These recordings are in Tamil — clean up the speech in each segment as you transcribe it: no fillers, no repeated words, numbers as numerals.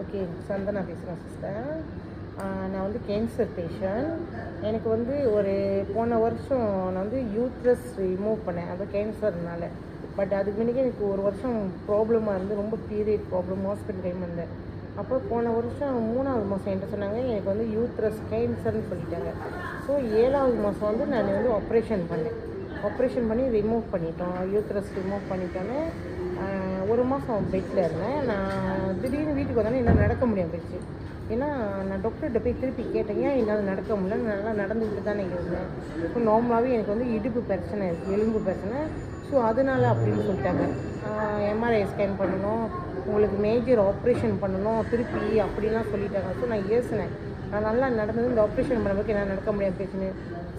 ஓகே, சந்தனா பேசுகிறேன் சிஸ்டர். நான் வந்து கேன்சர் பேஷண்ட். எனக்கு வந்து ஒரு போன வருஷம் நான் வந்து யூட்ரஸ் ரிமூவ் பண்ணேன், அது கேன்சர்னால. பட் அதுக்கு முன்னாடி எனக்கு ஒரு வருஷம் ப்ராப்ளமாக இருந்து, ரொம்ப பீரியட் ப்ராப்ளம், ஹாஸ்பிட்டல் டைம் வந்தேன். அப்போ போன வருஷம் 3வது மாதம் என்கிட்ட சொன்னாங்க எனக்கு வந்து யூட்ரஸ் கேன்சர்னு சொல்லிட்டாங்க. ஸோ 7வது மாதம் வந்து நான் வந்து ஆப்ரேஷன் பண்ணி ரிமூவ் பண்ணிட்டோம். யூட்ரஸ் ரிமூவ் பண்ணிட்டோன்னே ஒரு மாதம் பெட்டில் இருந்தேன். நான் திடீர்னு வீட்டுக்கு வந்தோன்னே என்னால் நடக்க முடியாமல் போயிடுச்சு. ஏன்னா நான் டாக்டர்கிட்ட போய் திருப்பி கேட்டேன், ஏன் என்னால் நடக்க முடியல, நல்லா நடந்துக்கிட்டு தானே இருந்தேன். ஸோ நார்மலாகவே எனக்கு வந்து இடுப்பு பிரச்சனை இருக்குது, எலும்பு பிரச்சனை. ஸோ அதனால் அப்படின்னு சொல்லிட்டாங்க. எம்ஆர்ஐ ஸ்கேன் பண்ணணும், உங்களுக்கு மேஜர் ஆப்ரேஷன் பண்ணணும் திருப்பி அப்படின்லாம் சொல்லிட்டாங்க. ஸோ நான் யோசினேன், நான் நல்லா நடந்தது, இந்த ஆப்ரேஷன் பண்ணுறதுக்கு என்னால் நடக்க முடியாமல் போயிடுச்சுன்னு.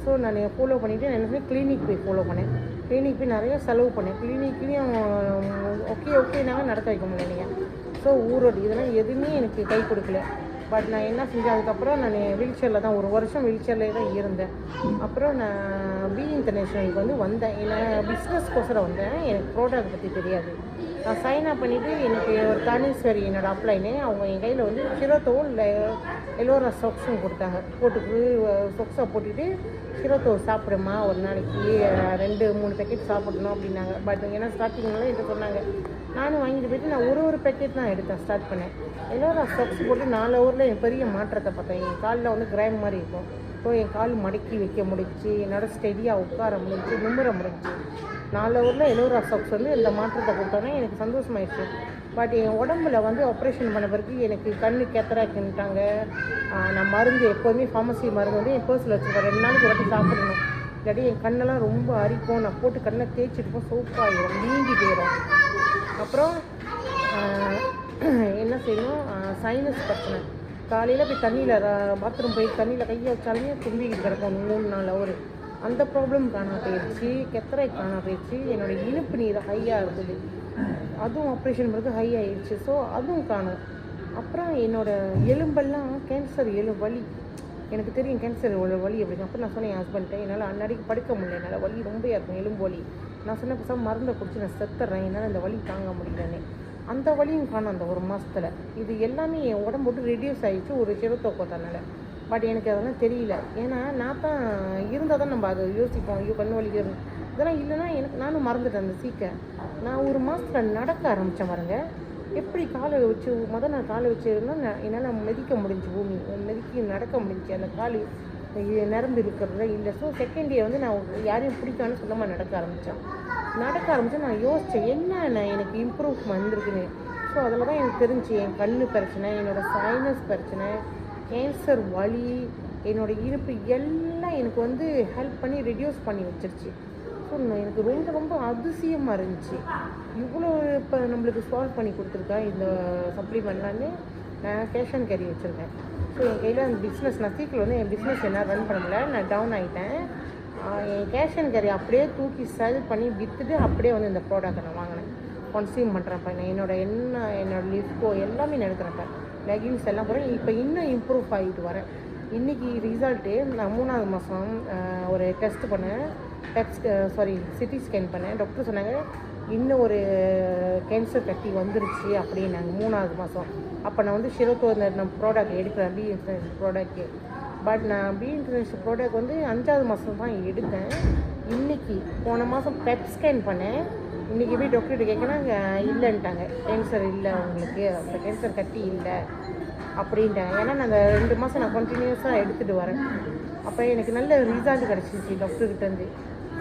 ஸோ நான் ஃபாலோ பண்ணிவிட்டு நான் என்ன கிளினிக் போய் ஃபாலோ பண்ணேன். கிளினிக் போய் நிறைய செலவு பண்ணேன். கிளினிக்லேயும் ஓகேனால நடக்க வைக்க முடியலைங்க. ஸோ ஊரோடு இதெல்லாம் எதுவுமே எனக்கு கை கொடுக்கல. பட் நான் என்ன செஞ்சேன், அதுக்கப்புறம் நான் வீல் சேரில் தான் ஒரு வருஷம் வீல் சேர்லேயே தான் இருந்தேன். அப்புறம் நான் பி இன்டர்நேஷ்னலுக்கு வந்து வந்தேன். ஏன்னா பிஸ்னஸ்க்கோசரம் வந்தேன், எனக்கு ப்ராடக்ட் பற்றி தெரியாது. நான் சைன் அப் பண்ணிவிட்டு எனக்கு ஒரு தானேஸ்வரி என்னோடய அப்ளைனு அவங்க என் கையில் வந்து சிரோத்தோவும் இல்லை எல்லோரா சொக்ஸும் கொடுத்தாங்க. சொக்ஸை போட்டுட்டு சிரோத்தோ சாப்பிடுமா, ஒரு நாளைக்கு 2-3 பேக்கெட் சாப்பிடணும் அப்படின்னாங்க. பட் ஏன்னா ஸ்டார்டிங்னால என்கிட்ட சொன்னாங்க. நானும் வாங்கிட்டு போயிட்டு நான் ஒரு பேக்கெட் தான் எடுத்தேன், ஸ்டார்ட் பண்ணேன். எல்லோரா சொக்ஸ் போட்டு 4 ஹவரில் என் பெரிய மாற்றத்தை பார்த்தேன். என் காலில் வந்து கிராம் மாதிரி இருக்கும். ஸோ என் கால் மடக்கி வைக்க முடிஞ்சிச்சு, என்னால் ஸ்டெடியாக உட்கார முடிஞ்சிச்சு, நிமிர முடிஞ்சிச்சு. 4 ஹவரில் எல்லோரா சொக்ஸ் வந்து இந்த மாற்றத்தை கொடுத்தோன்னே எனக்கு சந்தோஷமாயிடுச்சு. பட் என் உடம்புல வந்து ஆப்ரேஷன் பண்ண பிறகு எனக்கு கண்ணு கேத்தராக்குன்ட்டாங்க. நான் மருந்து எப்போதுமே ஃபார்மசி மருந்து வந்து என் பர்ஸில் வச்சுருக்கேன். 2 நாளைக்கு ஒரு வாட்டி சாப்பிடணும், இல்லாட்டி என் கண்ணெல்லாம் ரொம்ப அரிக்கும். நான் போட்டு கண்ணை தேய்ச்சிருப்போம், சோப்பாயிடும், நீங்கி போயிடும். அப்புறம் என்ன செய்யணும், சைனஸ் பிரச்சனை. காலையில் போய் தண்ணியில் பாத்ரூம் போய் தண்ணியில் கையை வச்சாலுமே தும்பிக்கிட்டு கிடக்கும் 3-4 ஹவர். அந்த ப்ராப்ளம் காணா போயிடுச்சு, கெத்தரை காணா போயிடுச்சு. என்னோடய இனிப்பு நீர் ஹையாக இருந்தது, அதுவும் ஆப்ரேஷன் பிறகு ஹை ஆகிடுச்சு. ஸோ அதுவும் காணும். அப்புறம் என்னோடய எலும்பெல்லாம் கேன்சர் வலி, எனக்கு தெரியும் கேன்சர் வலி அப்படின்னு. அப்போ நான் சொன்னேன் என் ஹஸ்பண்ட்டை, என்னால் அன்னடிக்கு படுக்க முடியல, என்னால் வலி ரொம்ப இருக்கும், எலும்பு வலி. நான் சொன்னேன் பேசாமல் மருந்தை குடிச்சு நான் செத்துறேன், என்னால் இந்த வலி தாங்க முடியலன்னு. அந்த வலியும் காணும் அந்த ஒரு மாதத்தில். இது எல்லாமே என் உடம்பு போட்டு ரெடியூஸ் ஆகிடுச்சு ஒரு சிறுத்தோக்கத்தினால. பட் எனக்கு அதெல்லாம் தெரியல. ஏன்னா நான் தான் இருந்தால் தான் நம்ம அதை யோசிப்போம், ஐயோ கண் வலிக்கிறது. இதெல்லாம் இல்லைன்னா நானும் மறந்துட்டேன் அந்த சீக்கை. நான் ஒரு மாதத்தில் நடக்க ஆரம்பித்தேன் பாருங்க. எப்படி காலை வச்சு நான் காலை வச்சுருந்தா என்னால் மிதிக்க முடிஞ்சு, பூமி மிதிக்க நடக்க முடிஞ்சு. அந்த கால் நிரம்பு இருக்கிறது இல்லை. ஸோ செகண்ட் டே வந்து நான் யாரையும் பிடிக்கான்னு சொந்தமாக நடக்க ஆரம்பித்தேன். நான் யோசித்தேன் என்ன எனக்கு இம்ப்ரூவ் வந்திருக்குன்னு. ஸோ அதில் தான் எனக்கு தெரிஞ்சு என் கண் பிரச்சனை, என்னோடய சைனஸ் பிரச்சனை, கேன்சர் வலி, என்னோடய இடுப்பு எல்லாம் எனக்கு வந்து ஹெல்ப் பண்ணி ரெடியூஸ் பண்ணி வச்சிருச்சு. ஸோ எனக்கு ரொம்ப ரொம்ப அதிசயமாக இருந்துச்சு. இவ்வளோ இப்போ நம்மளுக்கு சால்வ் பண்ணி கொடுத்துருக்கா இந்த சப்ளிமெண்ட்லான்னு. நான் கேஷ் அண்ட் கேரி வச்சுருக்கேன். ஸோ என் கையில் அந்த பிஸ்னஸ் நான் சீக்கிரம் வந்து என் பிஸ்னஸ் என்ன ரன் பண்ண முடியல, நான் டவுன் ஆகிட்டேன். என் கேஷ் அண்ட் கேரி அப்படியே தூக்கி செல் பண்ணி விற்றுட்டு அப்படியே வந்து இந்த ப்ராடக்ட்டை நான் வாங்கினேன், கன்சியூம் பண்ணுறப்ப. நான் என்னோடய லிஃப்டோ எல்லாமே நான் எடுக்கிறப்ப, லெகின்ஸ் எல்லாம் போகிறேன். இப்போ இன்னும் இம்ப்ரூவ் ஆகிட்டு வரேன். இன்றைக்கி ரிசல்ட்டு நான் 3வது மாதம் ஒரு டெஸ்ட் பண்ணேன், சிடி ஸ்கேன் பண்ணேன். டாக்டர் சொன்னாங்க இன்னும் ஒரு கேன்சர் கட்டி வந்துருச்சு அப்படின்னாங்க 3வது மாதம். அப்போ நான் வந்து சிரோத்தோ நான் ப்ராடக்ட் எடுக்கிறேன், பி இன்டர்நேஷ்னல் ப்ராடக்ட்டு. பட் நான் பி இன்டர்நேஷ்னல் ப்ராடக்ட் வந்து 5வது மாதம் தான் எடுத்தேன். இன்றைக்கி போன மாதம் பெட் ஸ்கேன் பண்ணேன். இன்றைக்கி போய் டாக்டர்கிட்ட கேட்குறாங்க, இல்லைன்ட்டாங்க, கேன்சர் இல்லை உங்களுக்கு, அந்த கேன்சர் கட்டி இல்லை அப்படின்ட்டாங்க. ஏன்னா நான் அந்த 2 மாதம் நான் கண்டினியூஸாக எடுத்துகிட்டு வரேன். அப்போ எனக்கு நல்ல ரிசல்ட் கிடச்சிச்சு டாக்டர்கிட்டேருந்து.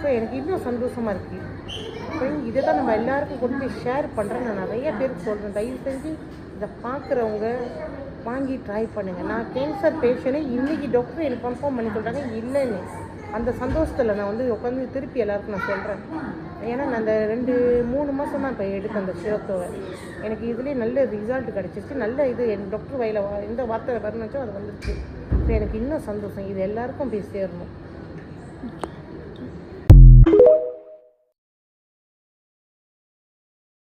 ஸோ எனக்கு இன்னும் சந்தோஷமாக இருக்குது. அப்போ இதை தான் நம்ம எல்லாருக்கும் கொண்டு போய் ஷேர் பண்ணுறேன். நான் நிறைய பேருக்கு சொல்கிறேன், தயவு செஞ்சு இதை பார்க்குறவங்க வாங்கி ட்ரை பண்ணுங்கள். நான் கேன்சர் பேஷண்ட்டு, இன்றைக்கி டாக்டர் எனக்கு கன்ஃபார்ம் பண்ணி சொல்கிறாங்க இல்லைன்னு. அந்த சந்தோஷத்தில் நான் வந்து உட்காந்து திருப்பி எல்லாருக்கும் நான் சொல்கிறேன். ஏன்னா நான் அந்த 2-3 மாதம் தான் இப்போ எடுத்தேன் அந்த சிரோத்தோவை. எனக்கு இதுலேயே நல்ல ரிசல்ட் கிடச்சிச்சு. நல்ல இது என் டாக்டர் வயலில் எந்த வார்த்தை வரணுச்சோ அது வந்துடுச்சு. ஸோ எனக்கு இன்னும் சந்தோஷம். இது எல்லாருக்கும் போய் சேரணும்.